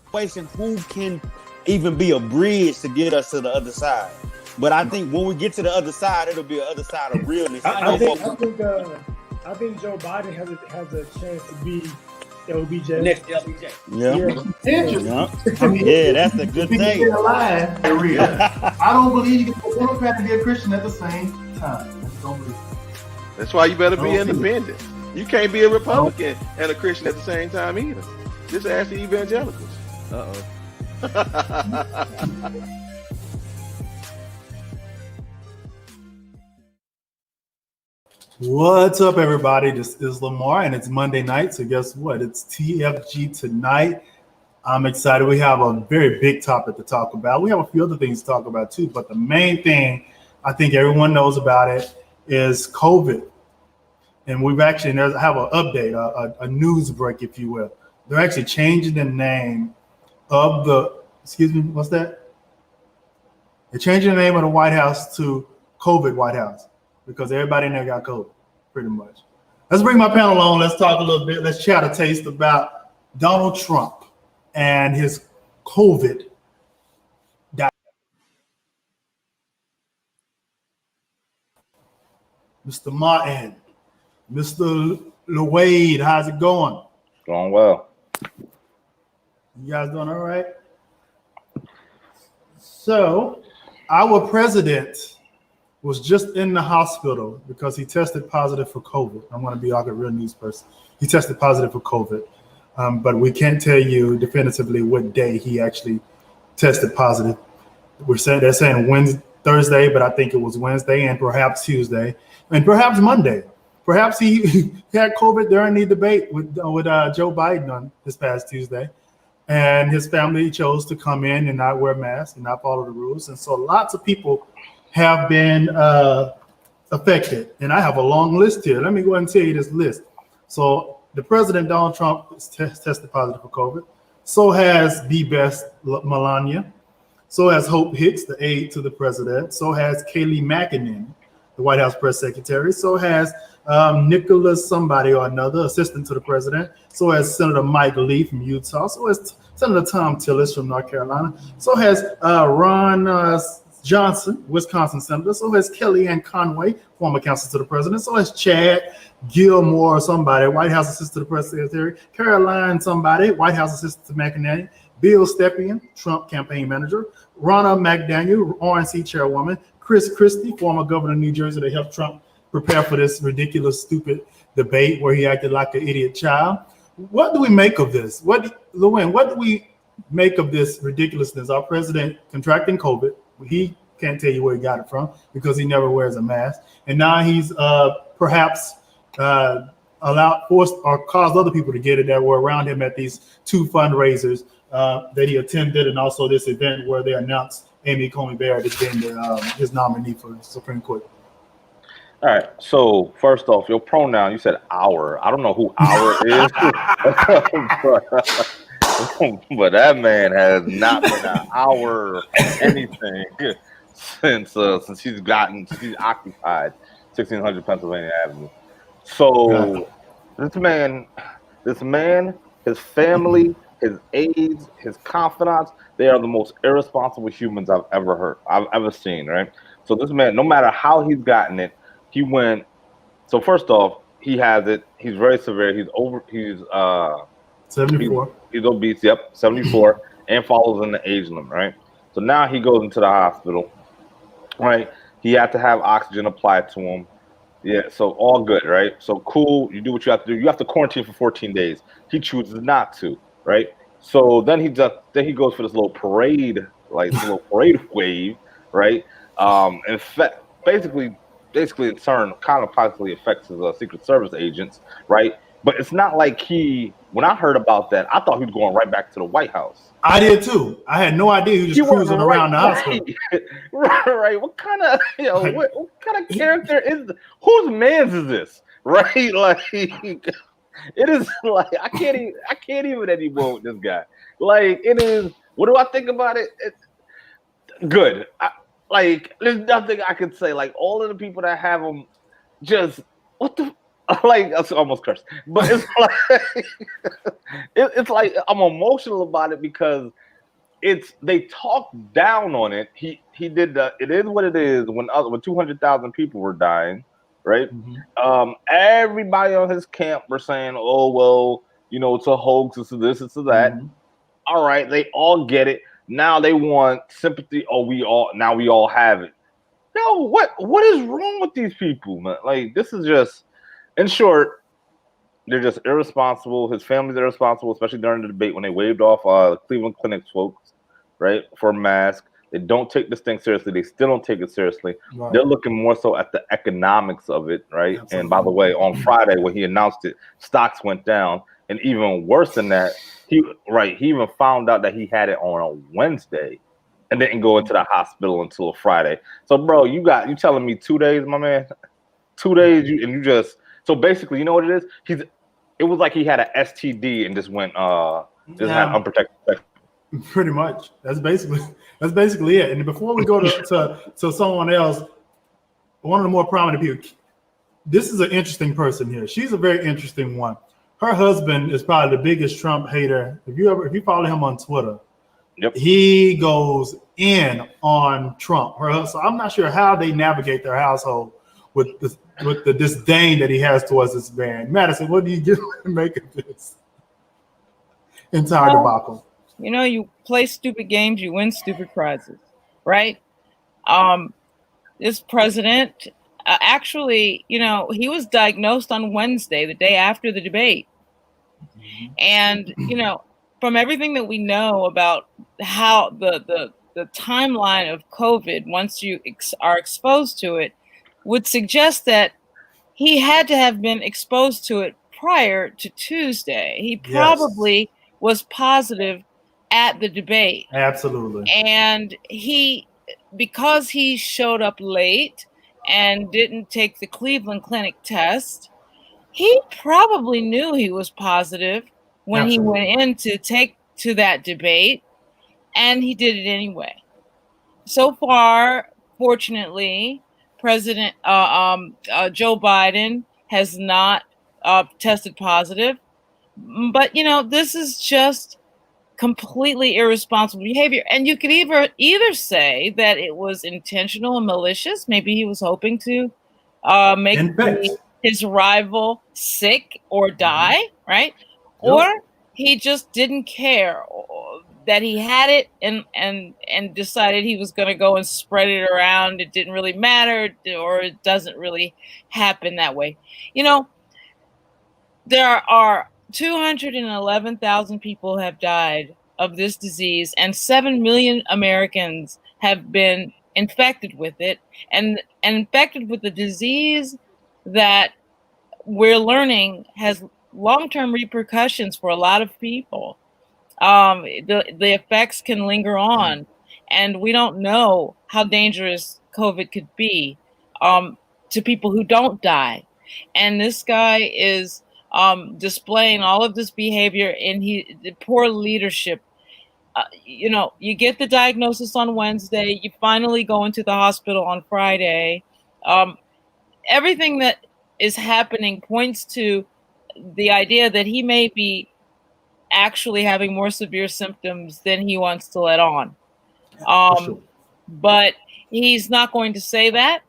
situation, who can even be a bridge to get us to the other side. But I think when we get to the other side, it'll be the other side of realness. I think Joe Biden has a chance to be LBJ. Next LBJ. Yeah, that's a good thing. I don't believe you can be a Democrat and be a Christian at the same time. I just don't believe it. That's why you better be independent. You can't be a Republican and a Christian at the same time either. Just ask the evangelicals. What's up, everybody? This is Lamar, and it's Monday night. So guess what? It's TFG tonight. I'm excited. We have a very big topic to talk about. We have a few other things to talk about too, but the main thing I think everyone knows about it is COVID. And we've actually have an update, a news break, if you will. They're actually changing the name of the, what's that? They're changing the name of the White House to COVID White House because everybody in there got COVID, pretty much. Let's bring my panel on. Let's talk a little bit. Let's chat a taste about Donald Trump and his COVID. Mr. Martin, Mr. LeWade, how's it going? Going well. You guys doing all right? So, our president was just in the hospital because he tested positive for COVID. I'm going to be like a real news person. He tested positive for COVID, but we can't tell you definitively what day he actually tested positive. They're saying Wednesday, Thursday, but I think it was Wednesday and perhaps Tuesday and perhaps Monday. Perhaps he had COVID during the debate with Joe Biden on this past Tuesday, and his family chose to come in and not wear masks and not follow the rules. And so lots of people have been affected. And I have a long list here. Let me go ahead and tell you this list. So the president, Donald Trump, is tested positive for COVID. So has the best Melania. So has Hope Hicks, the aide to the president. So has Kayleigh McEnany, the White House press secretary. So has Nicholas somebody or another, assistant to the president. So has Senator Mike Lee from Utah. So has Senator Tom Tillis from North Carolina. So has Ron Johnson, Wisconsin senator. So has Kellyanne Conway, former counsel to the president. So has Chad Gilmore, somebody, White House assistant to the press secretary. Caroline somebody, White House assistant to McEnany. Bill Stepien, Trump campaign manager. Ronna McDaniel, RNC chairwoman. Christie, former governor of New Jersey, that helped Trump prepare for this ridiculous, stupid debate where he acted like an idiot child. What do we make of this? Luann, what do we make of this ridiculousness? Our president contracting COVID. He can't tell you where he got it from because he never wears a mask. And now he's perhaps forced or caused other people to get it that were around him at these two fundraisers that he attended, and also this event where they announced Amy Coney Barrett as being his nominee for the Supreme Court. All right. So first off, your pronoun, you said our. I don't know who our is. But that man has not been an hour anything since he's occupied 1600 Pennsylvania Avenue. So this man, his family, his aides, his confidants, they are the most irresponsible humans I've ever seen, right? So this man, no matter how he's gotten it, he went. So first off, he has it. He's very severe. He's 74. He's obese, 74, and follows in the age limit, right? So now he goes into the hospital, right? He had to have oxygen applied to him. Yeah, so all good, right? So cool, you do what you have to do. You have to quarantine for 14 days. He chooses not to, right? So then he goes for this little parade, like this little parade wave, right? In fact, basically in turn, kind of possibly affects his Secret Service agents, right? But it's not like when I heard about that, I thought he was going right back to the White House. I did too. I had no idea he was just cruising around the hospital. Right. What kind of, what kind of character is whose man's is this? Right? Like it is like I can't even anymore with this guy. Like it is. What do I think about it? It's good. There's nothing I can say. Like all of the people that have him, just what the Like, that's almost cursed, but it's like it's like I'm emotional about it because they talk down on it. He did the it is what it is when 200,000 people were dying, right? Everybody on his camp were saying, oh well, it's a hoax, it's this, it's that. All right, they all get it. Now they want sympathy. Oh, we all have it. No, what is wrong with these people, man? Like, this is just, in short, they're just irresponsible. His family's irresponsible, especially during the debate when they waved off Cleveland Clinic folks, right, for a mask. They don't take this thing seriously. They still don't take it seriously. Right. They're looking more so at the economics of it, right? Absolutely. And by the way, on Friday when he announced it, stocks went down. And even worse than that, he even found out that he had it on a Wednesday and didn't go into the hospital until Friday. So, bro, you telling me 2 days, my man? 2 days, so basically, you know what it is? It was like he had an STD and just went had unprotected sex. Pretty much. That's basically it. And before we go to someone else, one of the more prominent people, this is an interesting person here. She's a very interesting one. Her husband is probably the biggest Trump hater. If you follow him on Twitter, he goes in on Trump. So I'm not sure how they navigate their household with the disdain that he has towards this man. Madison, what do you make of this entire debacle? You play stupid games, you win stupid prizes, right? This president, actually, he was diagnosed on Wednesday, the day after the debate. And, from everything that we know about how the timeline of COVID, once you are exposed to it, would suggest that he had to have been exposed to it prior to Tuesday. He probably was positive at the debate. Absolutely. And because he showed up late and didn't take the Cleveland Clinic test, he probably knew he was positive when he went in to take to that debate, and he did it anyway. So far, fortunately, President Joe Biden has not tested positive, but this is just completely irresponsible behavior. And you could either say that it was intentional and malicious. Maybe he was hoping to make his rival sick or die, right? Or he just didn't care that he had it and decided he was going to go and spread it around. It didn't really matter, or it doesn't really happen that way. There are 211,000 people have died of this disease, and 7 million Americans have been infected with it, and infected with the disease that we're learning has long-term repercussions for a lot of people. The effects can linger on, and we don't know how dangerous COVID could be to people who don't die. And this guy is displaying all of this behavior in the poor leadership. You get the diagnosis on Wednesday, you finally go into the hospital on Friday. Everything that is happening points to the idea that he may be actually having more severe symptoms than he wants to let on. But he's not going to say that.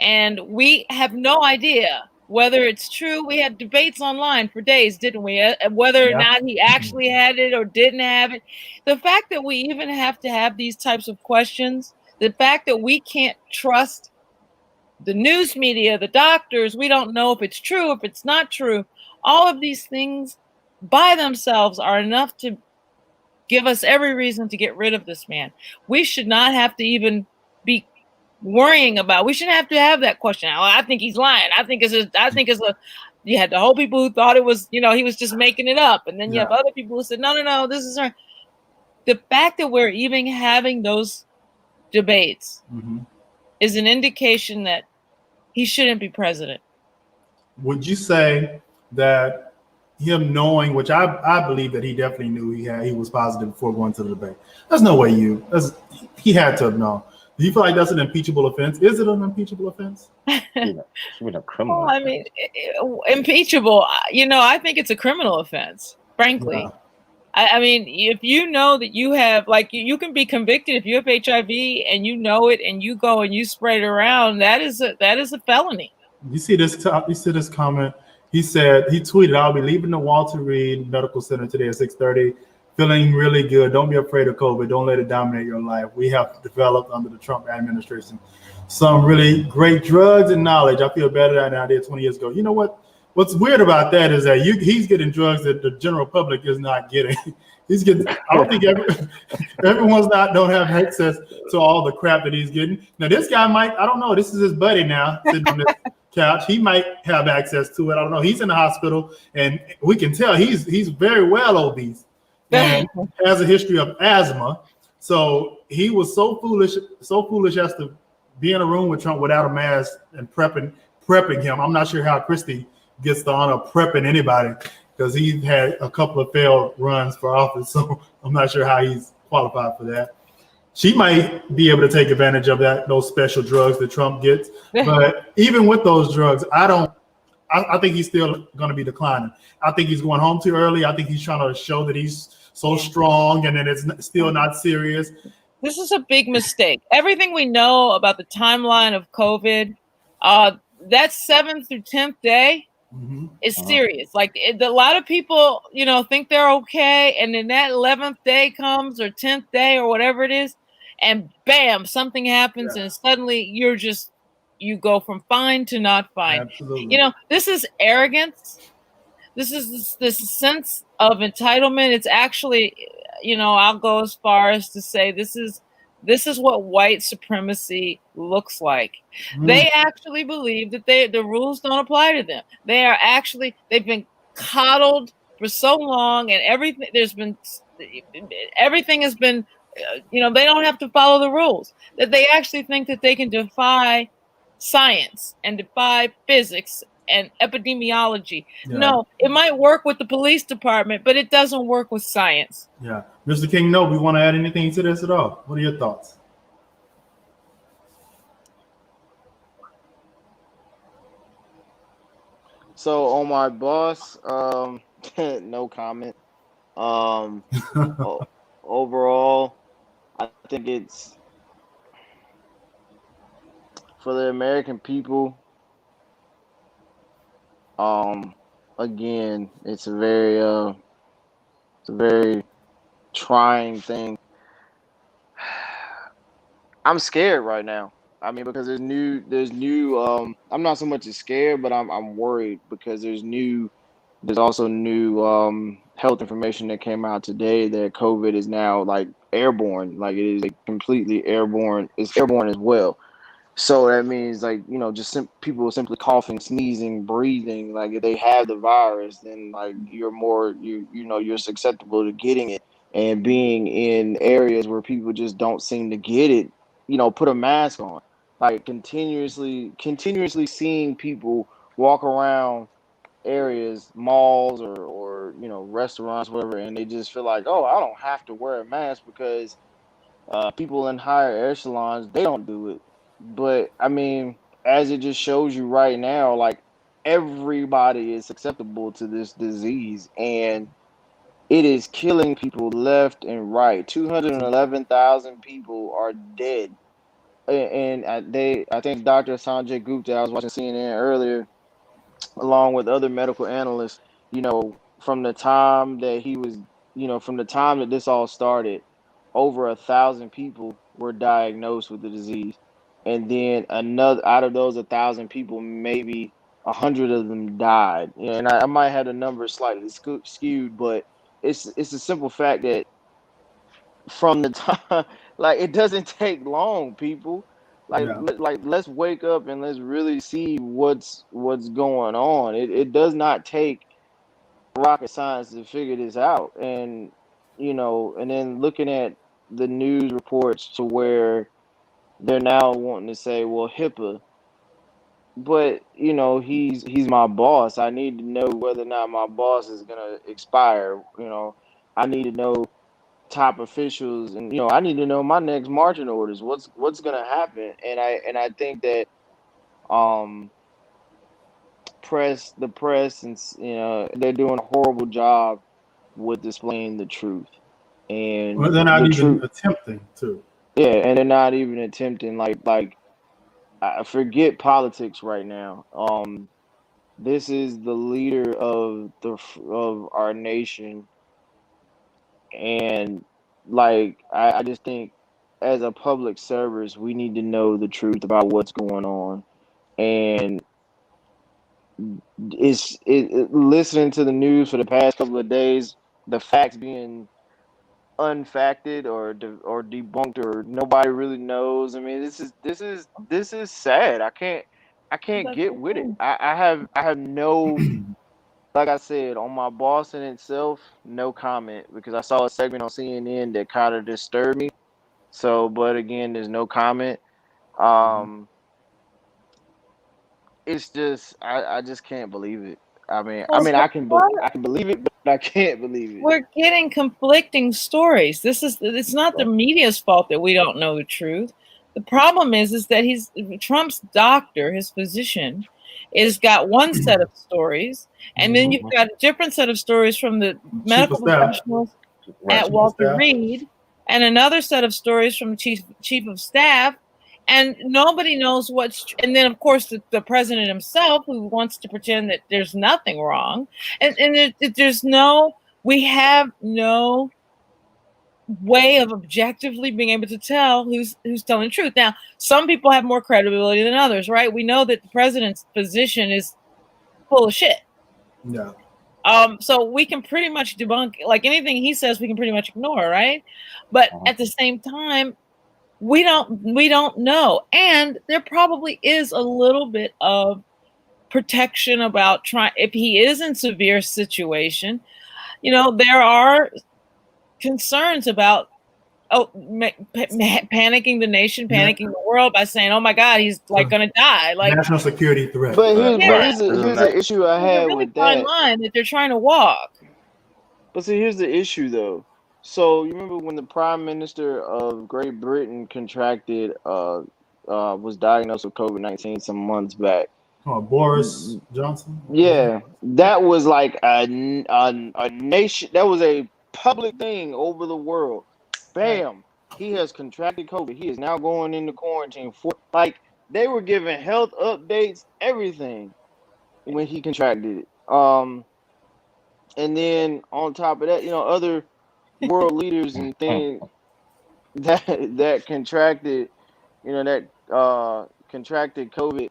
And we have no idea whether it's true. We had debates online for days, didn't we? Whether or not he actually had it or didn't have it. The fact that we even have to have these types of questions, the fact that we can't trust the news media, the doctors, we don't know if it's true, if it's not true. All of these things by themselves are enough to give us every reason to get rid of this man. We should not have to even be worrying about. We shouldn't have to have that question. Oh, I think he's lying. You had the whole people who thought it was, he was just making it up, and then you have other people who said, no, this is her. The fact that we're even having those debates is an indication that he shouldn't be president. Would you say that him knowing, which I believe that he definitely knew he was positive before going to the debate. There's no way he had to have known Do you feel like that's an impeachable offense? Is it an impeachable offense? Should be a criminal. Well, I mean, impeachable. I think it's a criminal offense. Frankly, Yeah. I mean, if you know that you have, like, you can be convicted if you have HIV and you know it, and you go and you spread it around. That is a felony. You see this comment. He tweeted, "I'll be leaving the Walter Reed Medical Center today at 6:30. Feeling really good. Don't be afraid of COVID. Don't let it dominate your life. We have developed under the Trump administration some really great drugs and knowledge. I feel better than I did 20 years ago." You know what? What's weird about that is that he's getting drugs that the general public is not getting. He's getting. I don't think don't have access to all the crap that he's getting. Now this guy might. I don't know. This is his buddy now sitting on this couch. He might have access to it. I don't know. He's in the hospital, and we can tell he's very well obese and has a history of asthma. So he was so foolish as to be in a room with Trump without a mask and prepping him. I'm not sure how Christie gets the honor of prepping anybody, because he's had a couple of failed runs for office. So I'm not sure how he's qualified for that. She might be able to take advantage of those special drugs that Trump gets. But even with those drugs, I think he's still going to be declining. I think he's going home too early. I think he's trying to show that he's so strong and that it's still not serious. This is a big mistake. Everything we know about the timeline of COVID, that 7th through 10th day is serious. Like, a lot of people, think they're okay, and then that 11th day comes, or 10th day, or whatever it is, and bam, something happens, and suddenly you go from fine to not fine. Absolutely. This is arrogance. This is this sense of entitlement. It's actually, I'll go as far as to say this is what white supremacy looks like. They actually believe that the rules don't apply to them. They've been coddled for so long, and everything has been, they don't have to follow the rules. That they actually think that they can defy science and defy physics and epidemiology. Yeah. No, it might work with the police department, but it doesn't work with science. Yeah. Mr. King, no, we want to add anything to this at all? What are your thoughts? So on my boss, no comment. Overall, I think it's for the American people. Again, it's a very trying thing. I'm scared right now. I mean, because there's new. I'm not so much as scared, but I'm worried because there's also new health information that came out today that COVID is now like airborne, like it is like completely airborne. It's airborne as well. So that means, like, just people simply coughing, sneezing, breathing, like if they have the virus, then like you're susceptible to getting it. And being in areas where people just don't seem to get it, put a mask on. Like continuously seeing people walk around areas, malls or restaurants, whatever, and they just feel like, oh, I don't have to wear a mask because people in higher echelons, they don't do it. But I mean, as it just shows you right now, like everybody is susceptible to this disease, and it is killing people left and right. 211,000 people are dead, and I think Dr. Sanjay Gupta, I was watching CNN earlier, along with other medical analysts. From the time that this all started, over 1,000 people were diagnosed with the disease. And then out of those 1,000 people, maybe 100 of them died. And I might have the numbers slightly skewed, but it's a simple fact that from the time, like, it doesn't take long, people. Like let's wake up and let's really see what's going on. It does not take rocket science to figure this out. And and then looking at the news reports to where they're now wanting to say, well, HIPAA, but he's my boss. I need to know whether or not my boss is gonna expire. I need to know top officials, and I need to know my next marching orders. What's gonna happen? And I think that the press, and they're doing a horrible job with displaying the truth. And Well, they're not the even truth, attempting to. yeah, and they're not even attempting. Like I forget politics right now. This is the leader of our nation, and I just think, as a public service, we need to know the truth about what's going on. And listening to the news for the past couple of days, the facts being unfacted or debunked, or nobody really knows. I mean, this is sad. I can't That's get the with it. thing. I have no, like I said, on my boss in itself, no comment, because I saw a segment on CNN that kind of disturbed me. So, but again, there's no comment. It's just I just can't believe it. Well, I but can what I can believe it, but I can't believe it. we're getting conflicting stories. It's not the media's fault that we don't know the truth. The problem is that Trump's doctor, his physician, is got one set of stories, and then you've got a different set of stories from the Chief of medical staff. professionals Right. at Walter Reed, and another set of stories from the chief of staff, and nobody knows what's. And then, of course, the president himself, who wants to pretend that there's nothing wrong, and we have no way of objectively being able to tell who's telling the truth. Now, some people have more credibility than others, right? We know that the president's position is full of shit. Yeah. So we can pretty much debunk, like, anything he says, we can pretty much ignore, right? But at the same time, we don't know. And there probably is a little bit of protection about if he is in severe situation, there are concerns about panicking the nation, panicking the world by saying, "Oh my God, he's gonna die." Like, national security threat. But here's Isn't the issue I there's a had really with fine that. line that they're trying to walk. But see, here's the issue though. So you remember when the Prime Minister of Great Britain was diagnosed with COVID-19 some months back? Oh, Boris Johnson. Yeah, that was like a nation. That was a public thing over the world. Bam, he has contracted COVID. He is now going into quarantine. They were giving health updates, everything, when he contracted it. And then on top of that, other world leaders and things that contracted, contracted COVID.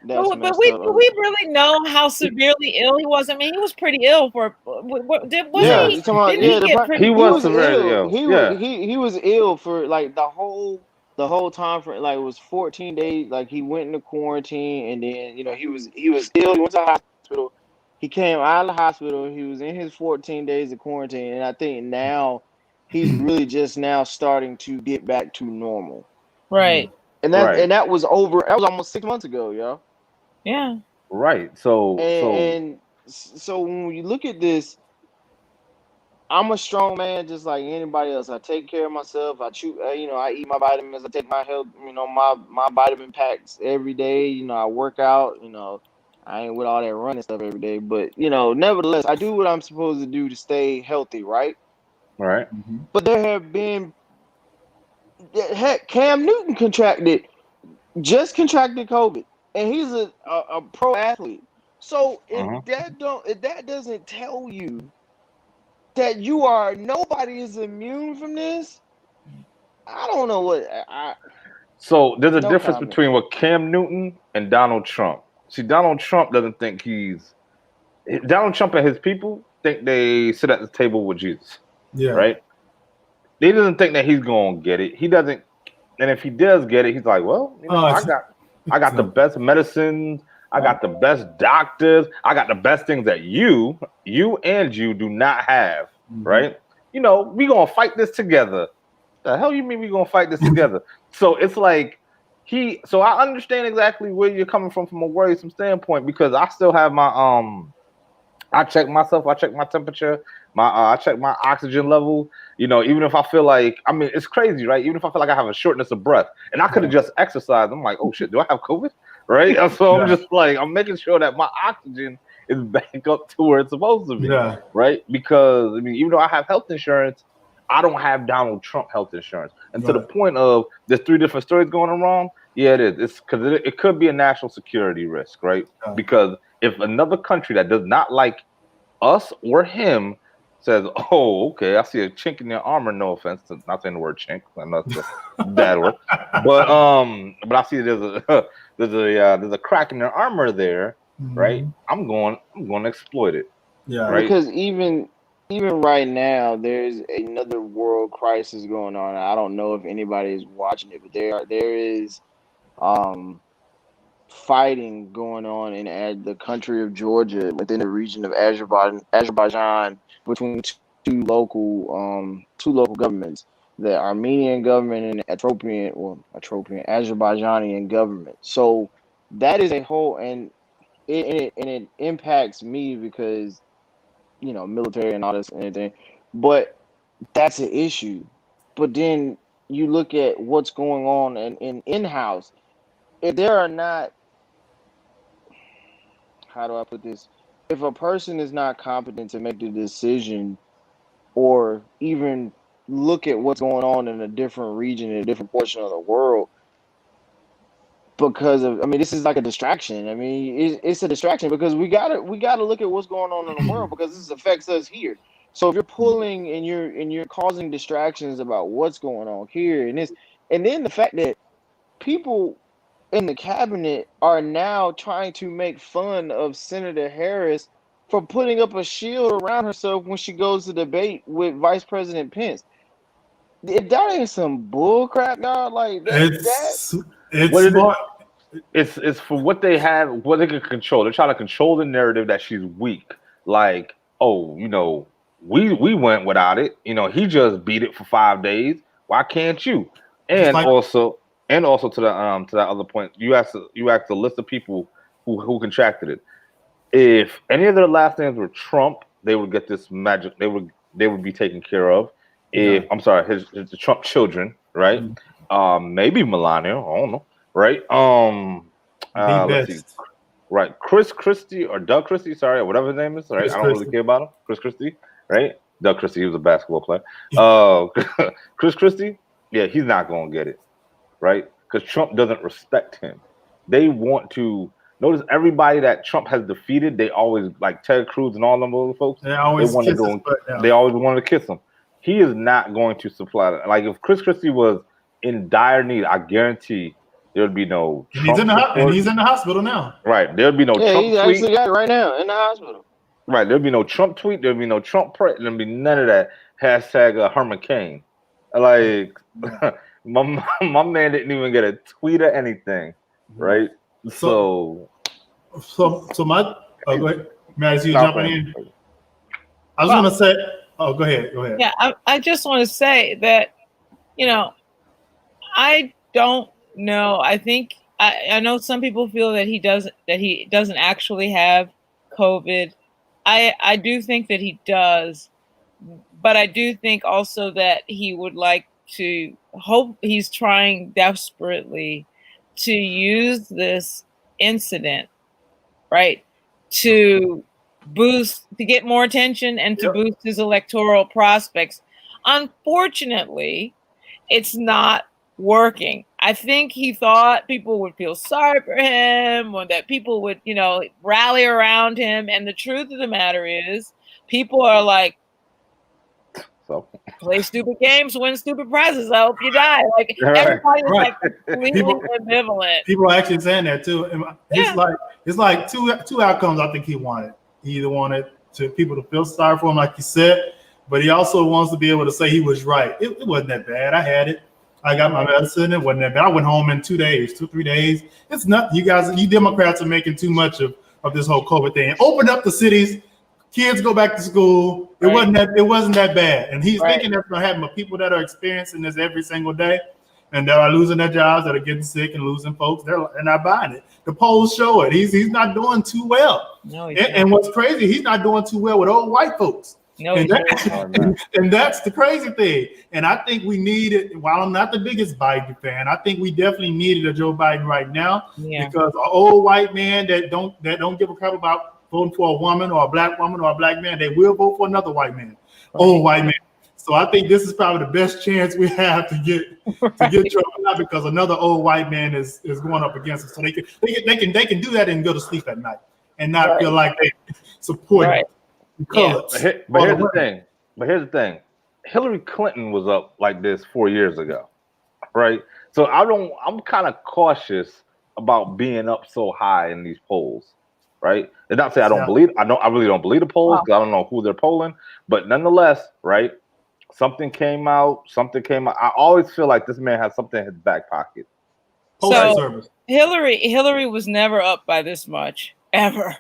That's But messed we up. do we really know how severely ill he was? I mean, he was pretty ill for Yeah, he? you're talking about, Didn't he get pretty? He he was was severely ill. ill. He was ill for like the whole time for like it was 14 days. Like he went into quarantine, and then he was ill. He went to the hospital. He came out of the hospital. He was in his 14 days of quarantine, and I think now he's really just now starting to get back to normal. Right. And that was over. That was almost 6 months ago, yo. Yeah. Right. So when you look at this, I'm a strong man just like anybody else. I take care of myself. I eat my vitamins. I take my health, my vitamin packs every day. I work out. I ain't with all that running stuff every day, but nevertheless, I do what I'm supposed to do to stay healthy, right? right. But there have been, heck, Cam Newton contracted COVID, and he's a pro athlete. So if that doesn't tell you that nobody is immune from this, I don't know what So there's a No difference comment. between what Cam Newton and Donald Trump. See, Donald Trump doesn't think Donald Trump and his people think they sit at the table with Jesus. Yeah. Right? He doesn't think that he's gonna get it. He doesn't, and if he does get it, he's like, well, I got the best medicines, I got the best doctors, I got the best things that you do not have, right? We gonna fight this together. The hell you mean we gonna fight this together? So it's like so I understand exactly where you're coming from a worrisome standpoint, because I still have my I check myself, I check my temperature, I check my oxygen level. You know, even if I feel like, I mean, it's crazy, right? Even if I feel like I have a shortness of breath, and I could have just exercised, I'm like, oh shit, do I have COVID? Right? And so I'm just like, I'm making sure that my oxygen is back up to where it's supposed to be. Yeah. Right? Because I mean, even though I have health insurance, I don't have Donald Trump health insurance. And to the point of there's 3 different stories going wrong. Yeah, it is. It's because it could be a national security risk, right? Because if another country that does not like us or him says, "Oh, okay, I see a chink in your armor." No offense to not saying the word chink, I'm not a bad word, but I see there's a crack in their armor there, right? I'm going to exploit it. Yeah, right. Because even right now, there's another world crisis going on. I don't know if anybody is watching it, but there is fighting going on in the country of Georgia within the region of Azerbaijan between two local governments, the Armenian government and the Azerbaijani government. So that is a whole, and it impacts me because, you know, military and all this and everything, but that's an issue. But then you look at what's going on in-house. If there are not, how do I put this? If a person is not competent to make the decision or even look at what's going on in a different region, in a different portion of the world, because of, I mean, this is like a distraction. I mean, it's a distraction because we gotta look at what's going on in the world because this affects us here. So if you're pulling and you're causing distractions about what's going on here and then the fact that people in the cabinet are now trying to make fun of Senator Harris for putting up a shield around herself when she goes to debate with Vice President Pence. If that ain't some bull crap, God, like it's smart. It's for what they have, what they can control. They're trying to control the narrative that she's weak. Like, oh, you know, we went without it. You know, he just beat it for 5 days. Why can't you? And also to that other point, you asked a list of people who contracted it. If any of their last names were Trump, they would get this magic. They would be taken care of. If I'm sorry, his Trump children, right? Maybe Melania. I don't know, right? Let's see. Right, Christie or Doug Christie, sorry, or whatever his name is, right? I don't really care about him. Chris Christie, right? Doug Christie, he was a basketball player. Chris Christie, yeah, he's not gonna get it, right? Because Trump doesn't respect him. They want to notice everybody that Trump has defeated. They always, like Ted Cruz and all them other folks. They always want to go. They always wanted to kiss him. He is not going to supply that. Like if Chris Christie was in dire need, I guarantee there'd be no. And he's in the hospital now. Right, there'd be no. Yeah, Trump he's tweet. actually got it right now in the hospital. Right, there'd be no Trump tweet. There'd be no Trump press. There'd be none of that. Hashtag Herman Cain. Like my man didn't even get a tweet or anything. Right. So my go ahead. May I see you jumping in? I was gonna say. Oh, go ahead. Yeah, I just want to say that, you know, I don't know. I think I know some people feel that he doesn't actually have COVID. I do think that he does, but I do think also that he would like to hope, he's trying desperately to use this incident, right, to get more attention and to boost his electoral prospects. Unfortunately, it's not working. I think he thought people would feel sorry for him or that people would, you know, rally around him. And the truth of the matter is people are like, play stupid games, win stupid prizes. I hope you die. Like everybody's like completely ambivalent. People are actually saying that too. It's like two outcomes I think he wanted. He either wanted people to feel sorry for him, like you said, but he also wants to be able to say he was right. It wasn't that bad. I had it. I got my medicine. It wasn't that bad. I went home in 3 days. It's nothing. You Democrats are making too much of this whole COVID thing. Open up the cities. Kids go back to school. It wasn't that bad. And he's thinking that's going to happen. But people that are experiencing this every single day and that are losing their jobs, that are getting sick and losing folks, they're not buying it. The polls show it. He's not doing too well. No, and what's crazy, he's not doing too well with old white folks. No, And, Joe. and that's the crazy thing. And I think we needed, while I'm not the biggest Biden fan, I think we definitely needed a Joe Biden right now because an old white man that don't give a crap about voting for a woman or a black woman or a black man, they will vote for another white man, old white man. So I think this is probably the best chance we have to get Trump out because another old white man is going up against us. So they can do that and go to sleep at night and not feel like they support colors. But here's the thing. Hillary Clinton was up like this 4 years ago, right? So I'm kind of cautious about being up so high in these polls, right? And not say I really don't believe the polls because I don't know who they're polling, but nonetheless, right? Something came out. I always feel like this man has something in his back pocket. So Hillary was never up by this much ever.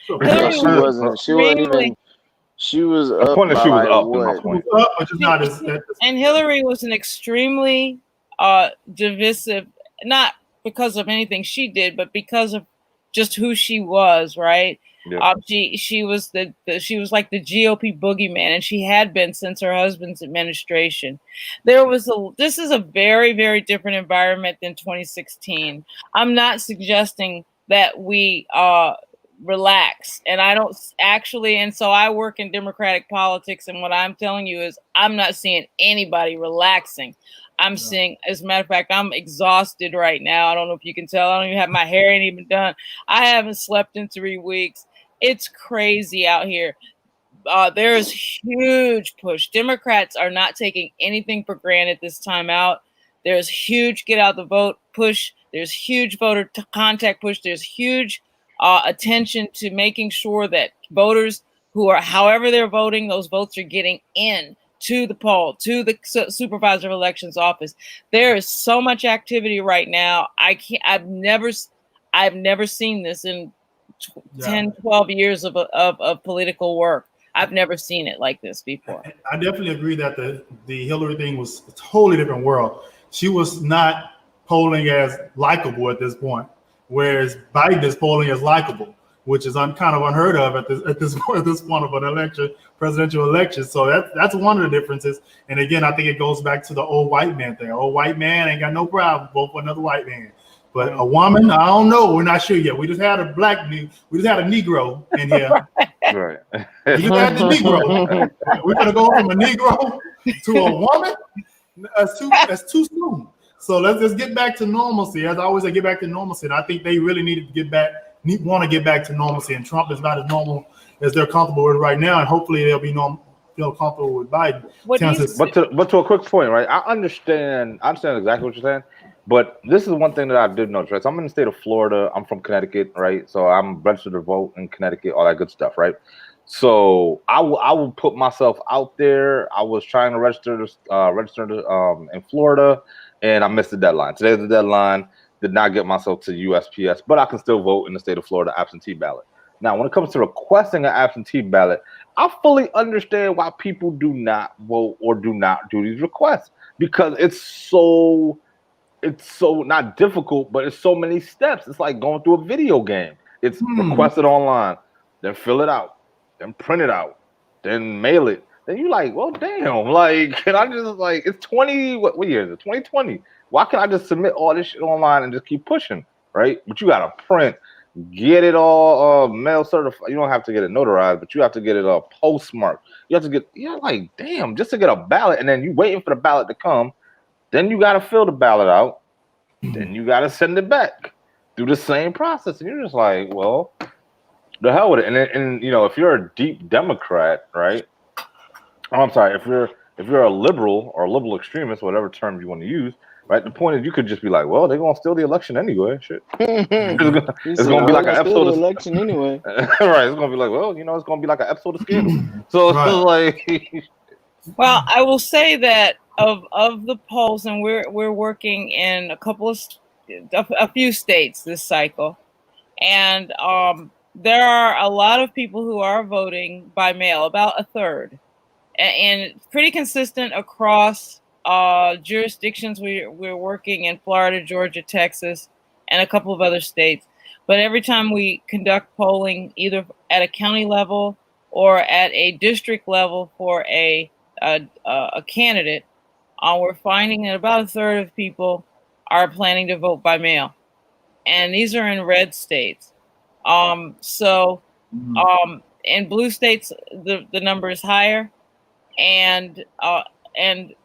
Hillary she wasn't even. She was up. She was up, but just not as. And Hillary was an extremely divisive, not because of anything she did, but because of just who she was, right? Yeah. She was she was like the GOP boogeyman, and she had been since her husband's administration. This is a very, very different environment than 2016. I'm not suggesting that we relax, and I don't actually. And so I work in Democratic politics, and what I'm telling you is I'm not seeing anybody relaxing. I'm seeing, as a matter of fact, I'm exhausted right now. I don't know if you can tell. I don't even have my hair ain't even done. I haven't slept in 3 weeks. It's crazy out here. There is huge push. Democrats are not taking anything for granted this time out. There's huge get out the vote push. There's huge voter contact push. There's huge attention to making sure that voters who are, however they're voting, those votes are getting in to the poll, to the supervisor of elections office. There is so much activity right now. I've never seen this in 10, 12 years of political work. I've never seen it like this before. I definitely agree that the Hillary thing was a totally different world. She was not polling as likable at this point, whereas Biden is polling as likable, which is kind of unheard of at this point of an presidential election. So that's one of the differences. And again, I think it goes back to the old white man thing. Old white man ain't got no problem vote for another white man. But a woman, I don't know. We're not sure yet. We just had a Negro in here. Right. We just had the Negro. We're gonna go from a Negro to a woman. That's too soon. So let's just get back to normalcy. As I always say, get back to normalcy. And I think they really needed to want to get back to normalcy. And Trump is not as normal as they're comfortable with right now. And hopefully they'll feel comfortable with Biden. But to a quick point, right? I understand exactly what you're saying. But this is one thing that I did notice, right? So I'm in the state of Florida. I'm from Connecticut, right? So I'm registered to vote in Connecticut, all that good stuff, right? So I will put myself out there. I was trying to register in Florida, and I missed the deadline. Today's the deadline. Did not get myself to USPS, but I can still vote in the state of Florida absentee ballot. Now, when it comes to requesting an absentee ballot, I fully understand why people do not vote or do not do these requests because it's so not difficult, but it's so many steps. It's like going through a video game. It's requested online, then fill it out, then print it out, then mail it. Then you like, well, damn, like, can I just it's 20, what year is it? 2020. Why can't I just submit all this shit online and just keep pushing, right? But you got to print, get it all mail certified. You don't have to get it notarized, but you have to get it postmarked. You have to get, like, damn, just to get a ballot, and then you waiting for the ballot to come. Then you got to fill the ballot out. Then you got to send it back through the same process. And you're just like, well, the hell with it. And if you're a deep Democrat, right? Oh, I'm sorry. If you're a liberal or a liberal extremist, whatever term you want to use, right? The point is you could just be like, well, they're going to steal the election anyway. Shit. It's going to be like an episode of election anyway. Right. It's going to be like, well, it's going to be like an episode of Scandal. So it's like... Well, I will say that of the polls, and we're working in a few states this cycle, and there are a lot of people who are voting by mail, about a third, and pretty consistent across jurisdictions. We're working in Florida, Georgia, Texas, and a couple of other states. But every time we conduct polling, either at a county level or at a district level for a candidate, we're finding that about a third of people are planning to vote by mail, and these are in red states. In blue states, the number is higher, and then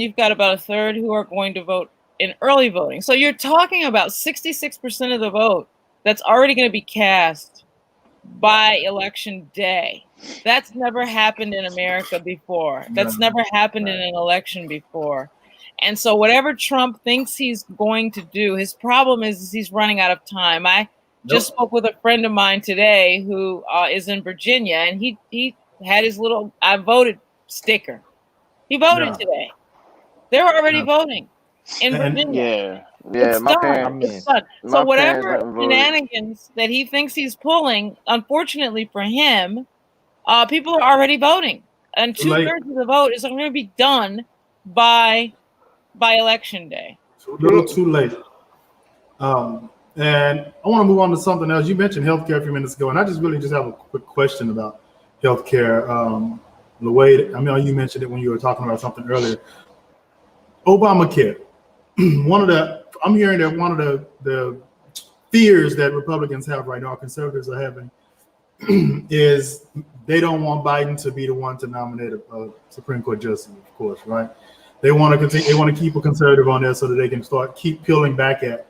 you've got about a third who are going to vote in early voting. So you're talking about 66% of the vote that's already going to be cast by election day. That's never happened in America before. That's never happened in an election before. And so whatever Trump thinks he's going to do, his problem is he's running out of time. I just spoke with a friend of mine today who is in Virginia, and he had his little "I voted" sticker. He voted today. They're already voting in Virginia. Yeah, my done. parents. It's done. My So parents whatever went and voted. shenanigans that he thinks he's pulling, unfortunately for him, people are already voting, and 2/3 of the vote is going to be done by election day. A little too late. And I want to move on to something else. You mentioned healthcare a few minutes ago, and I just have a quick question about healthcare. The way, you mentioned it when you were talking about something earlier. Obamacare. I'm hearing that one of the fears that Republicans have right now, conservatives are having, is they don't want Biden to be the one to nominate a Supreme Court justice, of course, right? They want to continue. They want to keep a conservative on there so that they can keep peeling back at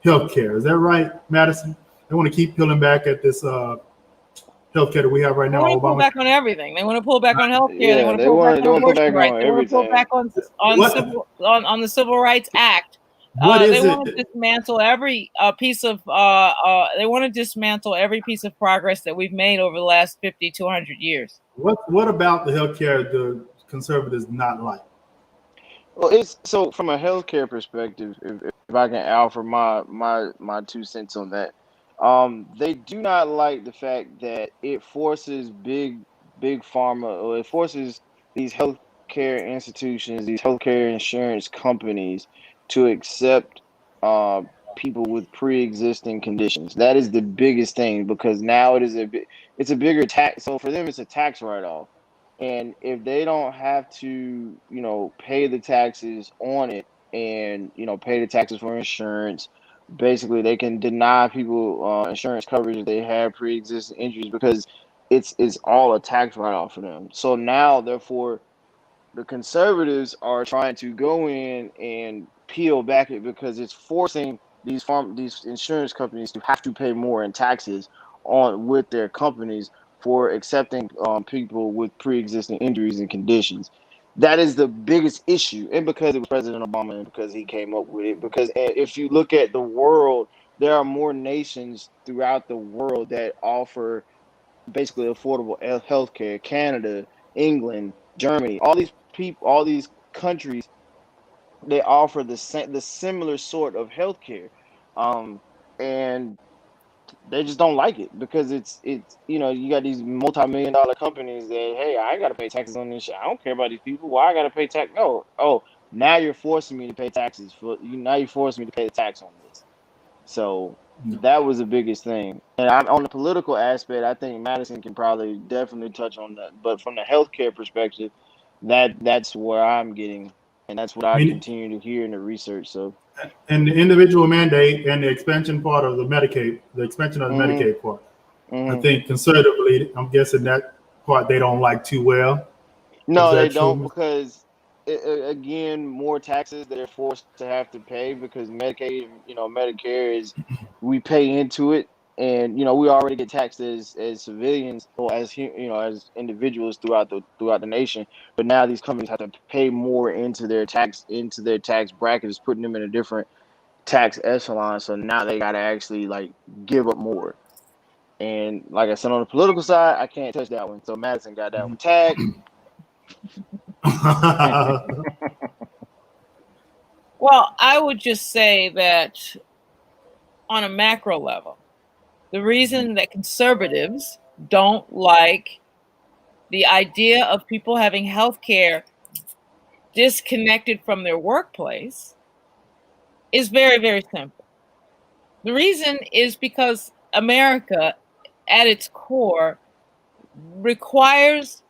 healthcare. Is that right, Madison? They want to keep peeling back at this healthcare that we have right now. They want to pull back on everything. They want to pull back on healthcare. Yeah, they want to pull back on abortion rights. They want to pull back on the Civil Rights Act. They want to dismantle every piece of. They want to dismantle every piece of progress that we've made over the last 50 to 100 years. What about the healthcare the conservatives not like? Well, it's so from a healthcare perspective. If I can offer my 2 cents on that, they do not like the fact that it forces big pharma, or it forces these healthcare institutions, these healthcare insurance companies, to accept people with pre-existing conditions. That is the biggest thing, because now it's a bigger tax. So for them, it's a tax write-off. And if they don't have to, pay the taxes on it, and, pay the taxes for insurance, basically they can deny people insurance coverage if they have pre-existing injuries, because it's all a tax write-off for them. So now, therefore, the conservatives are trying to go in and peel back it, because it's forcing these insurance companies to have to pay more in taxes with their companies for accepting people with pre-existing injuries and conditions. That is the biggest issue, and because it was President Obama, and because he came up with it. Because if you look at the world, there are more nations throughout the world that offer basically affordable health care. Canada, England, Germany, all these countries, they offer the similar sort of health care, and they just don't like it, because it's you got these multi-million-dollar companies that, hey, I ain't got to pay taxes on this shit. I don't care about these people. Why I got to pay tax? No. Oh, now you're forcing me to pay taxes now you're forcing me to pay the tax on this. So that was the biggest thing. And on the political aspect, I think Madison can probably definitely touch on that. But from the healthcare perspective, that's where I'm getting, and that's what I continue to hear in the research. So. And the individual mandate and the expansion part of the Medicaid, the expansion of the Medicaid part, I think conservatively, I'm guessing that part they don't like too well. No, they don't, because again, more taxes they're forced to have to pay, because Medicaid, Medicare is, we pay into it, and we already get taxed as civilians, or as as individuals throughout the nation. But now these companies have to pay more into their tax brackets, putting them in a different tax echelon. So now they got to actually give up more. And like I said, on the political side, I can't touch that one. So Madison got that one tagged. Well, I would just say that on a macro level, the reason that conservatives don't like the idea of people having health care disconnected from their workplace is very, very simple. The reason is because America, at its core, requires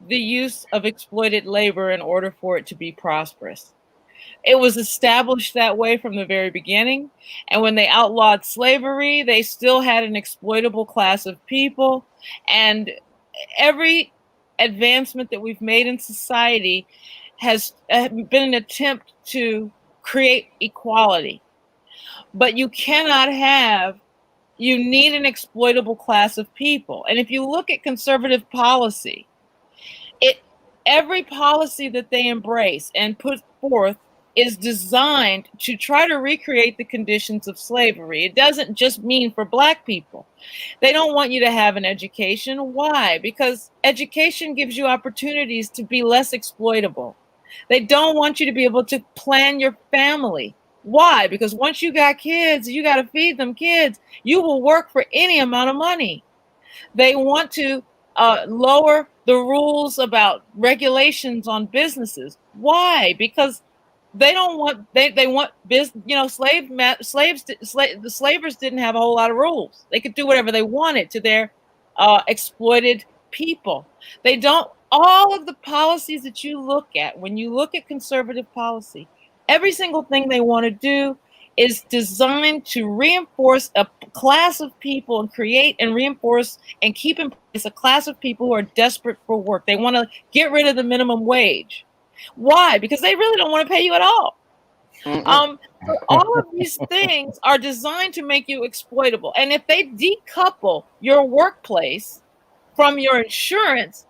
the use of exploited labor in order for it to be prosperous. It was established that way from the very beginning. And when they outlawed slavery, they still had an exploitable class of people. And every advancement that we've made in society has been an attempt to create equality. But you need an exploitable class of people. And if you look at conservative policy, every policy that they embrace and put forth is designed to try to recreate the conditions of slavery. It doesn't just mean for Black people. They don't want you to have an education. Why? Because education gives you opportunities to be less exploitable. They don't want you to be able to plan your family. Why? Because once you got kids, you got to feed them kids. You will work for any amount of money. They want to lower the rules about regulations on businesses. Why? Because they don't want they want business. You know, the slavers didn't have a whole lot of rules. They could do whatever they wanted to their exploited people. They don't. All of the policies that you look at, when you look at conservative policy, every single thing they want to do is designed to reinforce a class of people and create and reinforce and keep in place a class of people who are desperate for work. They want to get rid of the minimum wage. Why? Because they really don't want to pay you at all. So all of these things are designed to make you exploitable. And if they decouple your workplace from your insurance,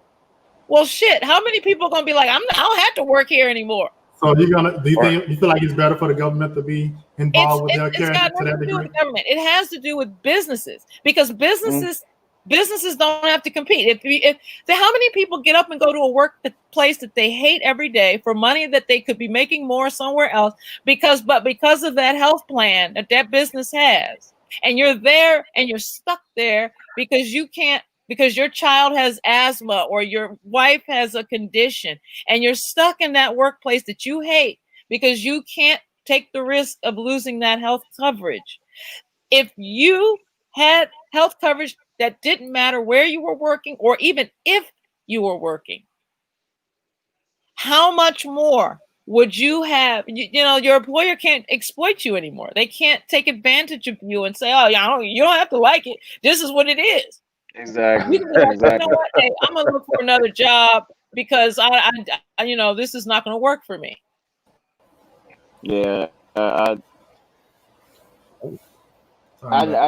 well, shit, how many people are going to be like, I don't have to work here anymore? So do you feel like it's better for the government to be involved with healthcare? It's got nothing to do with government. It has to do with businesses, because businesses don't have to compete. How many people get up and go to a workplace that they hate every day for money that they could be making more somewhere else because of that health plan that business has, and you're there and you're stuck there because you can't, because your child has asthma or your wife has a condition, and you're stuck in that workplace that you hate because you can't take the risk of losing that health coverage. If you had health coverage that didn't matter where you were working or even if you were working, how much more would you have? You know, your employer can't exploit you anymore. They can't take advantage of you and say, oh, you don't have to like it. This is what it is. Exactly. You know what? Hey, I'm gonna look for another job because I this is not gonna work for me. Yeah, I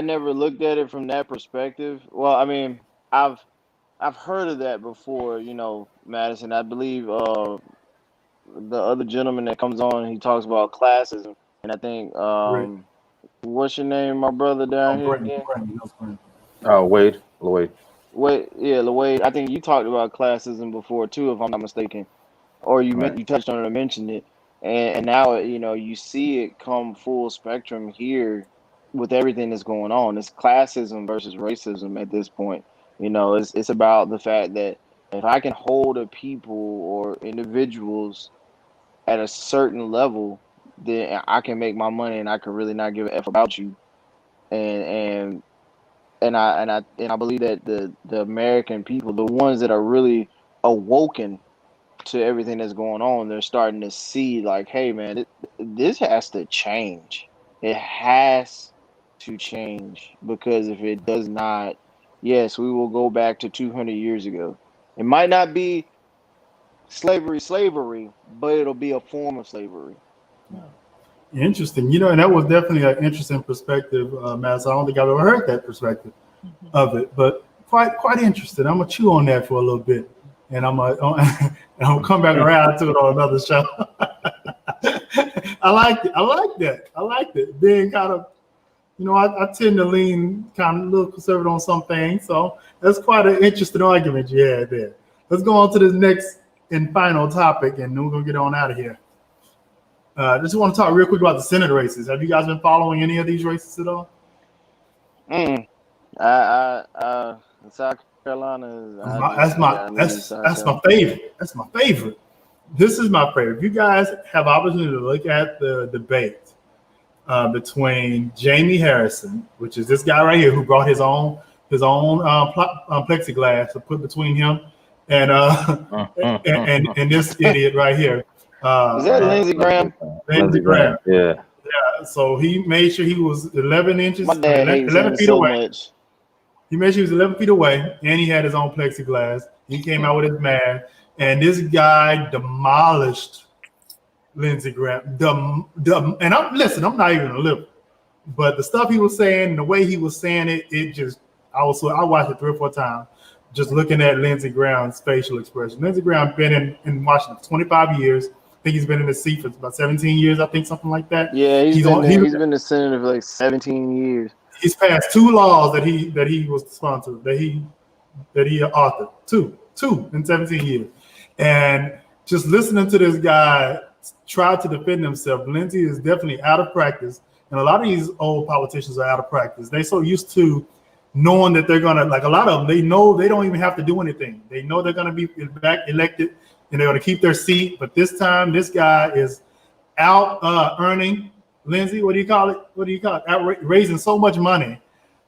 never looked at it from that perspective. Well, I mean, I've heard of that before, Madison. I believe the other gentleman that comes on, he talks about classism, and I think what's your name, my brother down here again? Wade. Wade. I think you talked about classism before too, if I'm not mistaken, or you touched on it or mentioned it, and now you see it come full spectrum here with everything that's going on. It's classism versus racism at this point. It's about the fact that if I can hold a people or individuals at a certain level, then I can make my money and I can really not give a F about you, and I believe that the American people, the ones that are really awoken to everything that's going on, they're starting to see like, hey man, this has to change. It has to change, because if it does not, yes, we will go back to 200 years ago. It might not be slavery, but it'll be a form of slavery. Interesting. And that was definitely an interesting perspective, Matt. I don't think I've ever heard that perspective of it, but quite interesting. I'm gonna chew on that for a little bit, and I'm gonna come back around to it on another show. I like that. Being kind of, I tend to lean kind of a little conservative on some things, so that's quite an interesting argument you had there. Let's go on to this next and final topic, and then we're gonna get on out of here. Just want to talk real quick about the Senate races. Have you guys been following any of these races at all? South Carolina. That's my favorite. That's my favorite. This is my favorite. If you guys have opportunity to look at the debate between Jamie Harrison, which is this guy right here who brought his own his own plexiglass to put between him and and this idiot right here. Is that Lindsey Graham? Lindsey Graham. Yeah. So he made sure he was 11 inches, My dad hates 11 him feet so away. much. He made sure he was 11 feet away, and he had his own plexiglass. He came out with his man, and this guy demolished Lindsey Graham. And I'm not even a liberal, but the stuff he was saying, the way he was saying it, I watched it 3 or 4 times, just looking at Lindsey Graham's facial expression. Lindsey Graham been in Washington for 25 years. I think he's been in the seat for about 17 years, I think, something like that. Yeah, he's been the senator for like 17 years. He's passed 2 laws that he was sponsored, that he authored. Two in 17 years. And just listening to this guy try to defend himself, Lindsey is definitely out of practice. And a lot of these old politicians are out of practice. They're so used to knowing that they're gonna, like a lot of them, they know they don't even have to do anything. They know they're gonna be back elected and they're gonna keep their seat. But this time, this guy is out earning, Lindsey, what do you call it? Raising so much money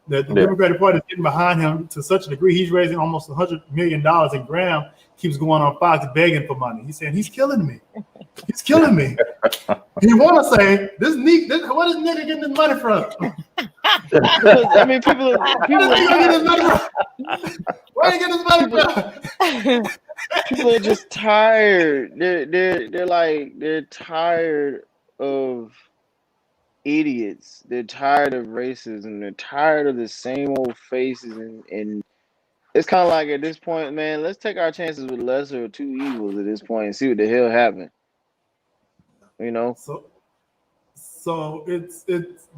that the Democratic Party is getting behind him to such a degree. He's raising almost $100 million, and Graham keeps going on Fox begging for money. He's saying, he's killing me. He's killing me. He want to say, what is nigga getting this money from? I mean, people Where are you getting this money from? People are just tired. They're tired of idiots. They're tired of racism. They're tired of the same old faces, and it's kind of like at this point, man, let's take our chances with lesser of 2 evils at this point and see what the hell happened. You know. So it's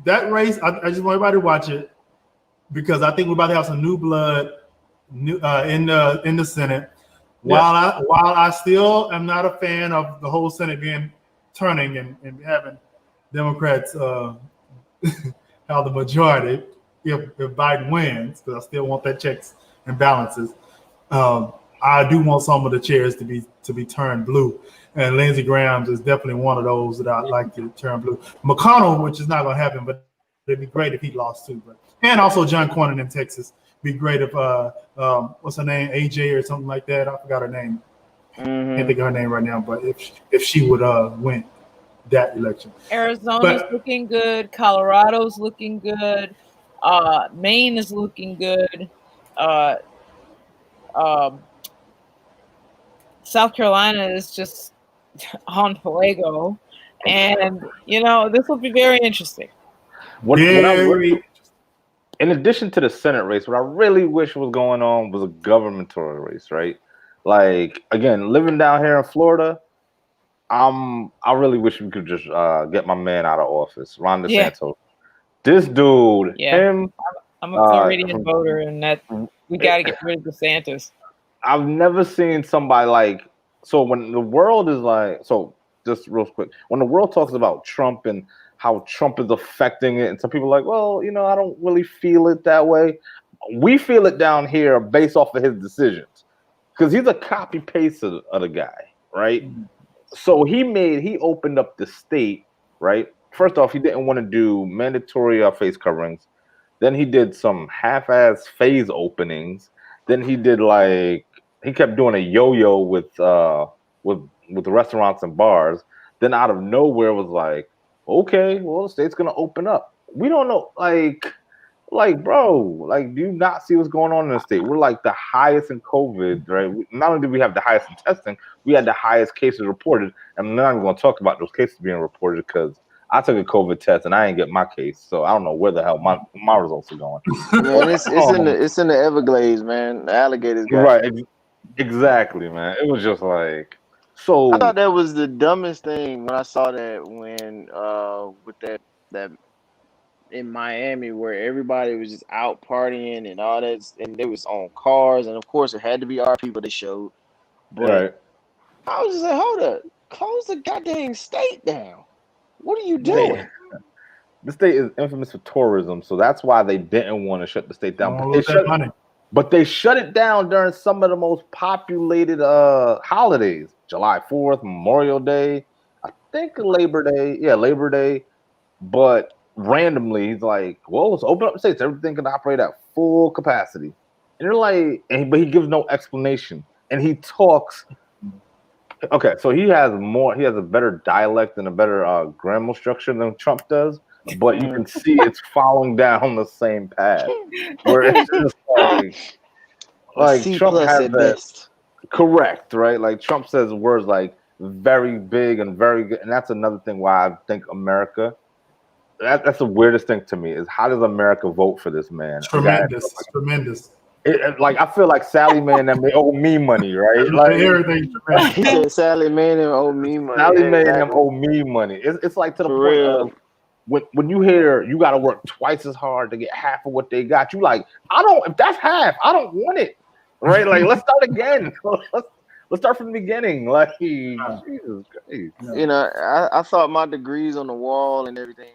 that race. I just want everybody to watch it because I think we're about to have some new blood in the Senate. Yeah. While I still am not a fan of the whole Senate turning and having Democrats have the majority if Biden wins, because I still want that checks and balances. I do want some of the chairs to be turned blue, and Lindsey Graham is definitely one of those that I'd like to turn blue. McConnell, which is not going to happen, but it'd be great if he lost too. And also John Cornyn in Texas. Be great if what's her name, AJ or something like that. I forgot her name. Can't think of her name right now. But if she would win that election, Arizona's looking good. Colorado's looking good. Maine is looking good. South Carolina is just on fuego, and this will be very interesting. In addition to the Senate race, what I really wish was going on was a gubernatorial race, right? Like, again, living down here in Florida, I really wish we could just get my man out of office, Ron DeSantis. This dude, him. I'm a Floridian voter, and that we got to get rid of DeSantis. I've never seen somebody like. So when the world is like, so just real quick, when the world talks about Trump and how Trump is affecting it, and some people are like, well, I don't really feel it that way. We feel it down here based off of his decisions, because he's a copy paste of the guy, right? Mm-hmm. So he opened up the state, right? First off, he didn't want to do mandatory face coverings. Then he did some half-ass phase openings. Then he did he kept doing a yo-yo with the restaurants and bars. Then out of nowhere was like, okay, well, the state's gonna open up. We don't know, bro, do you not see what's going on in the state? We're like the highest in COVID, right? Not only do we have the highest in testing, we had the highest cases reported. I'm not even gonna talk about those cases being reported because I took a COVID test and I didn't get my case, so I don't know where the hell my results are going. Man, it's in the Everglades, man. The alligators got right, exactly, man. It was just like. So I thought that was the dumbest thing when I saw that when with that in Miami where everybody was just out partying and all that, and it was on cars, and of course it had to be our people that showed. But right. I was just like, hold up, close the goddamn state down. What are you doing? The state is infamous for tourism, so that's why they didn't want to shut the state down. But they shut it down during some of the most populated holidays. July 4th, Memorial Day, I think Labor Day. Yeah, Labor Day. But randomly, he's like, "Well, let's open up the states. Everything can operate at full capacity." And you're like, but he gives no explanation, and he talks. Okay, so he has a better dialect and a better grammar structure than Trump does, but you can see it's following down the same path. Where it's just like C Trump plus has at that best. correct, right? Like Trump says words like very big and very good, and that's another thing why I think America. That's the weirdest thing to me is how does America vote for this man? Tremendous, tremendous. Like I feel like Sally Mae and them, they owe me money, right? Like Everything's tremendous. He said Sally Mae and owe me money. Sally Mae and them Exactly. owe me money. It's like to the For point real. of when you hear you got to work twice as hard to get half of what they got. You like, I don't. If that's half, I don't want it, right? Like let's start again. Let's start from the beginning. Like Jesus Christ. You know, I thought my degrees on the wall and everything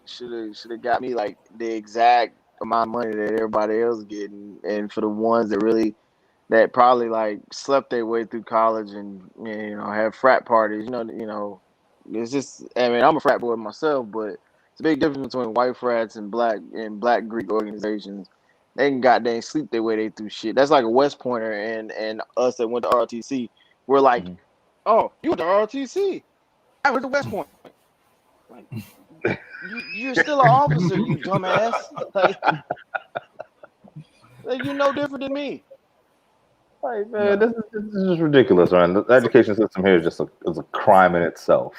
should have got me like the exact amount of money that everybody else getting, and for the ones that probably like slept their way through college and have frat parties. It's just, I mean, I'm a frat boy myself, but it's a big difference between white frats and black Greek organizations. They can goddamn sleep their way through shit. That's like a West Pointer and us that went to ROTC. We're like, oh, you went to ROTC. I went to West Point. Like, you're still an officer, you dumbass. Like you're no different than me. Like man, this is just ridiculous, man. The education system here is just a crime in itself,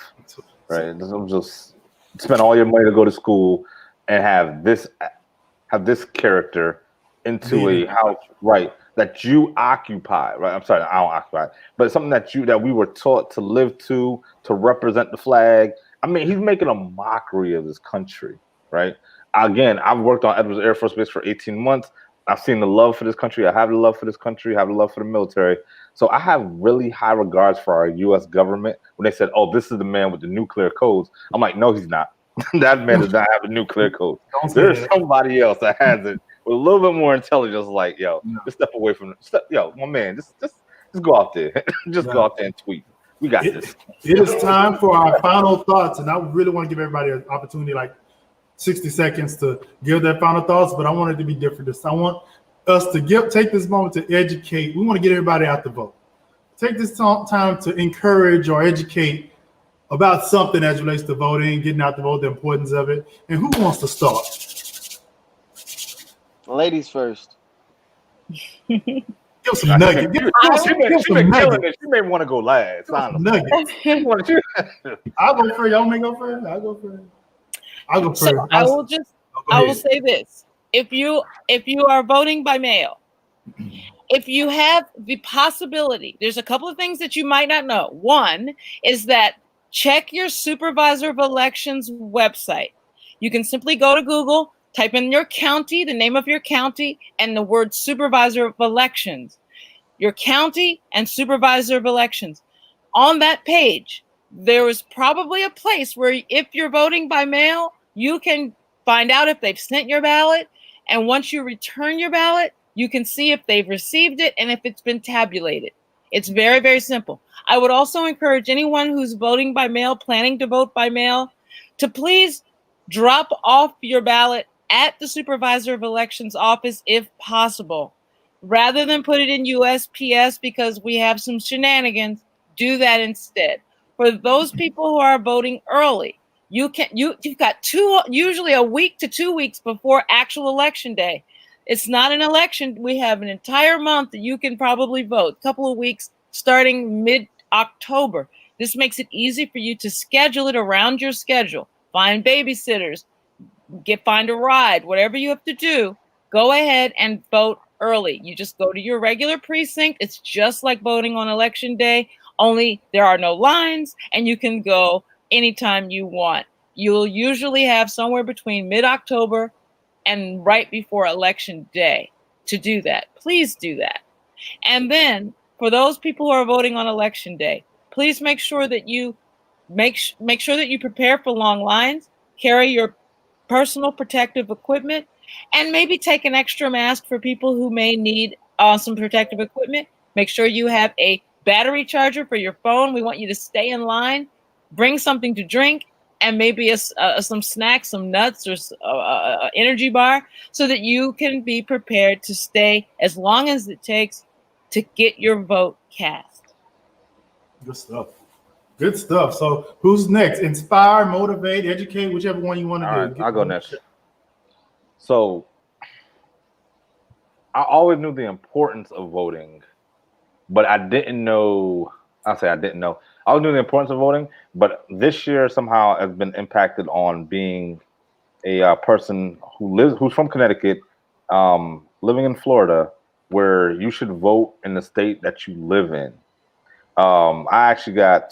right? Just spend all your money to go to school and have this character into a house, right? That you occupy, right? I'm sorry, I don't occupy, but something that we were taught to live to represent the flag. I mean, he's making a mockery of this country, right? Again, I've worked on Edwards Air Force Base for 18 months. I've seen the love for this country. I have the love for this country. I have the love for the military. So I have really high regards for our U.S. government. When they said, "Oh, this is the man with the nuclear codes," I'm like, "No, he's not. That man does not have a nuclear code. There's somebody else that has it with a little bit more intelligence." Like, yo, just step away from yo, my man. Just go out there. Go out there and tweet. We got this. It is time for our final thoughts, and I really want to give everybody an opportunity, like 60 seconds, to give their final thoughts. But I want it to be different. I want us to take this moment to educate. We want to get everybody out to vote. Take this time to encourage or educate about something as relates to voting, getting out to vote, the importance of it. And who wants to start? Ladies first. Give some nuggets. She been killing it. She may want to go last. Nuggets. I'll go first. Y'all may go first. I'll go first. So I will say this: if you are voting by mail, if you have the possibility, there's a couple of things that you might not know. One is that check your supervisor of elections website. You can simply go to Google, type in your county, the name of your county, and the word supervisor of elections. Your county and supervisor of elections. On that page, there is probably a place where if you're voting by mail, you can find out if they've sent your ballot. And once you return your ballot, you can see if they've received it and if it's been tabulated. It's very, very simple. I would also encourage anyone who's voting by mail, planning to vote by mail, to please drop off your ballot at the supervisor of elections office if possible. Rather than put it in USPS because we have some shenanigans, do that instead. For those people who are voting early, you've got usually a week to 2 weeks before actual election day. It's not an election. We have an entire month that you can probably vote, a couple of weeks starting mid-October. This makes it easy for you to schedule it around your schedule. Find babysitters, find a ride, whatever you have to do, go ahead and vote early. You just go to your regular precinct. It's just like voting on election day, only there are no lines and you can go anytime you want. You'll usually have somewhere between mid-October and right before election day to do that. Please do that. And then for those people who are voting on election day, please make sure that you make sure that you prepare for long lines, carry your personal protective equipment, and maybe take an extra mask for people who may need some protective equipment. Make sure you have a battery charger for your phone. We want you to stay in line. Bring something to drink. and maybe some snacks, some nuts, or a energy bar, so that you can be prepared to stay as long as it takes to get your vote cast. Good stuff. Good stuff. So who's next? Inspire, motivate, educate, whichever one you want to do. All right, I'll go next. So I always knew the importance of voting, but I didn't know. I always knew the importance of voting, but this year somehow has been impacted on being a person who's from Connecticut, living in Florida, where you should vote in the state that you live in. So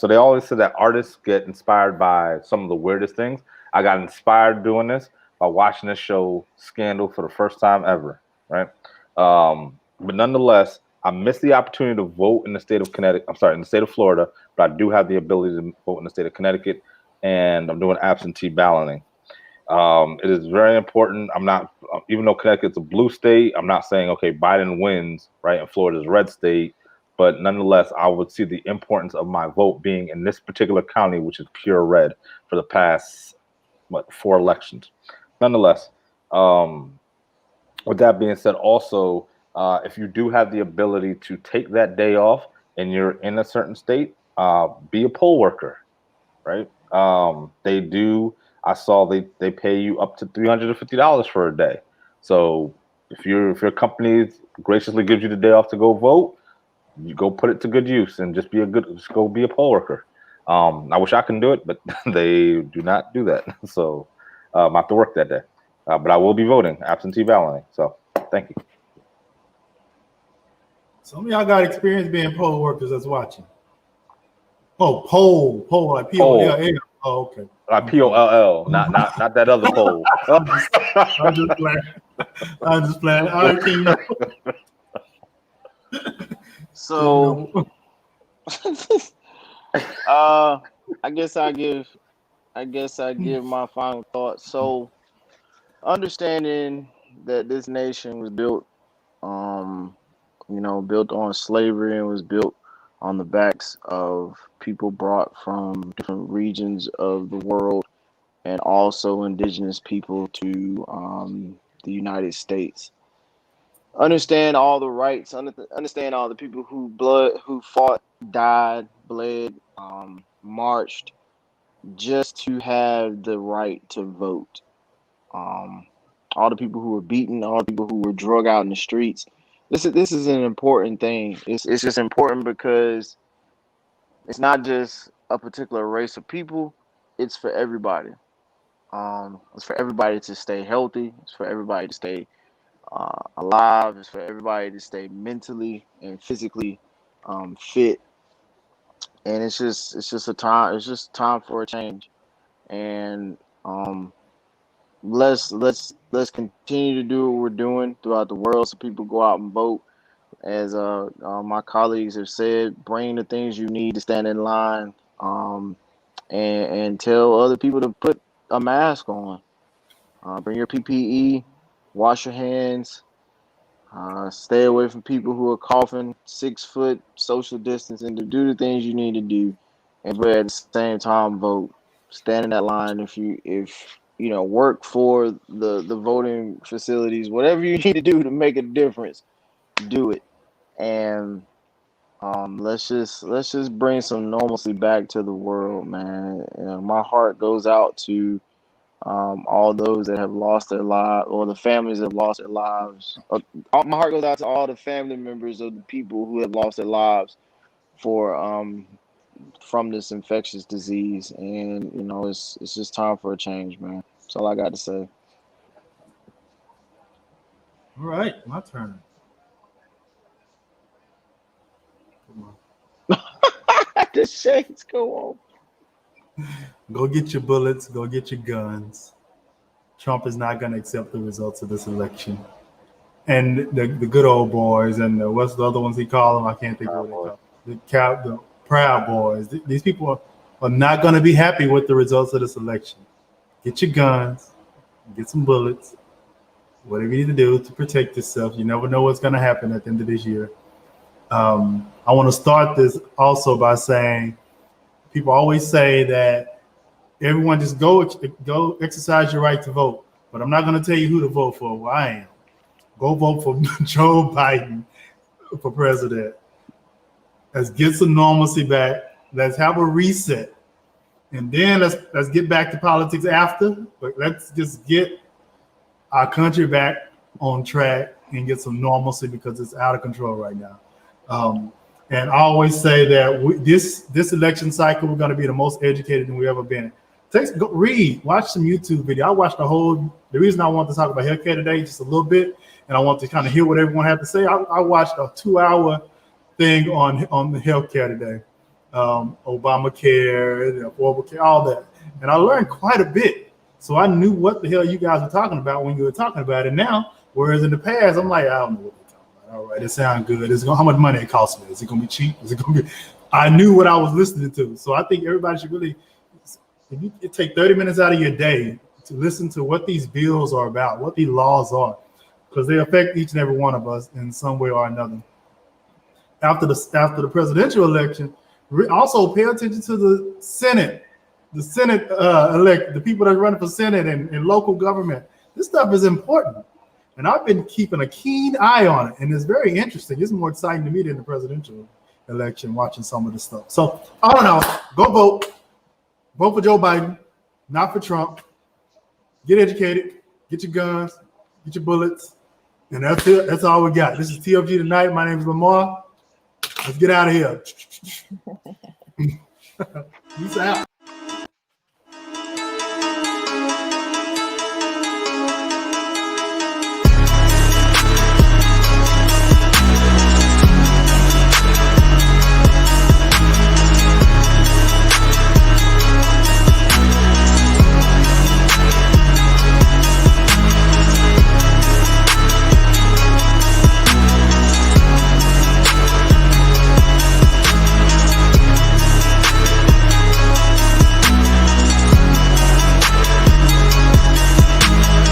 they always say that artists get inspired by some of the weirdest things. I got inspired doing this by watching this show Scandal for the first time ever, right? But nonetheless, I missed the opportunity to vote in the state of Connecticut. I'm sorry, in the state of Florida, but I do have the ability to vote in the state of Connecticut, and I'm doing absentee balloting. It is very important. I'm not, even though Connecticut's a blue state, I'm not saying, okay, Biden wins, right? And Florida's a red state. But nonetheless, I would see the importance of my vote being in this particular county, which is pure red for the past, 4 elections. Nonetheless, with that being said, also, if you do have the ability to take that day off and you're in a certain state, be a poll worker, right? I saw they pay you up to $350 for a day. So if your company graciously gives you the day off to go vote, you go put it to good use and just go be a poll worker. I wish I can do it, but they do not do that. So I have to work that day. But I will be voting, absentee balloting. So thank you. Some of y'all got experience being poll workers that's watching. Oh, poll, like P-O-L-L. Oh, okay. P-O-L-L, not that other poll. I'm just playing. All right, King. So, I guess I give my final thoughts. So, understanding that this nation was built, built on slavery and was built on the backs of people brought from different regions of the world, and also indigenous people to the United States. Understand all the rights, understand all the people who fought, died, bled, marched just to have the right to vote. All the people who were beaten, all the people who were drug out in the streets. This is an important thing. It's just important because it's not just a particular race of people. It's for everybody. It's for everybody to stay healthy. It's for everybody to stay alive. It's for everybody to stay mentally and physically fit. And it's just time for a change. And let's continue to do what we're doing throughout the world, so people go out and vote. As my colleagues have said, bring the things you need to stand in line, and tell other people to put a mask on. Bring your PPE, wash your hands, stay away from people who are coughing, 6 foot, social distancing, to do the things you need to do, but at the same time vote. Stand in that line. If work for the voting facilities, whatever you need to do to make a difference, do it. And let's just bring some normalcy back to the world, man. My heart goes out to all those that have lost their lives, or the families that have lost their lives. My heart goes out to all the family members of the people who have lost their lives from this infectious disease. And it's just time for a change, man. That's all I got to say. All right, my turn. Come on. The shades go on. Go get your bullets. Go get your guns. Trump is not going to accept the results of this election. And the good old boys, and what's the other ones he call them? I can't think of what they call them. The Proud Boys. These people are not going to be happy with the results of this election. Get your guns. Get some bullets. Whatever you need to do to protect yourself. You never know what's going to happen at the end of this year. I want to start this also by saying, people always say that everyone just go exercise your right to vote. But I'm not going to tell you who to vote for. Well, I am. Go vote for Joe Biden for president. Let's get some normalcy back. Let's have a reset. And then let's get back to politics after. But let's just get our country back on track and get some normalcy because it's out of control right now. And I always say that this election cycle, we're going to be the most educated than we've ever been. Watch some YouTube video. I watched the reason I want to talk about healthcare today, just a little bit, and I want to kind of hear what everyone has to say. I watched a 2-hour thing on the healthcare today, Obamacare, the Affordable Care, all that. And I learned quite a bit. So I knew what the hell you guys were talking about when you were talking about it now, whereas in the past, I'm like, I don't know what they're talking about. All right, it sounds good. How much money it costs me? Is it going to be cheap? Is it going to be? I knew what I was listening to. So I think everybody should really, if you take 30 minutes out of your day to listen to what these bills are about, what these laws are, because they affect each and every one of us in some way or another. After the presidential election, also pay attention to the Senate. The Senate the people that are running for Senate and local government. This stuff is important. And I've been keeping a keen eye on it. And it's very interesting. It's more exciting to me than the presidential election, watching some of this stuff. So I don't know. Go vote. Vote for Joe Biden, not for Trump. Get educated. Get your guns. Get your bullets. And that's it. That's all we got. This is TFG Tonight. My name is Lamar. Let's get out of here. Peace out.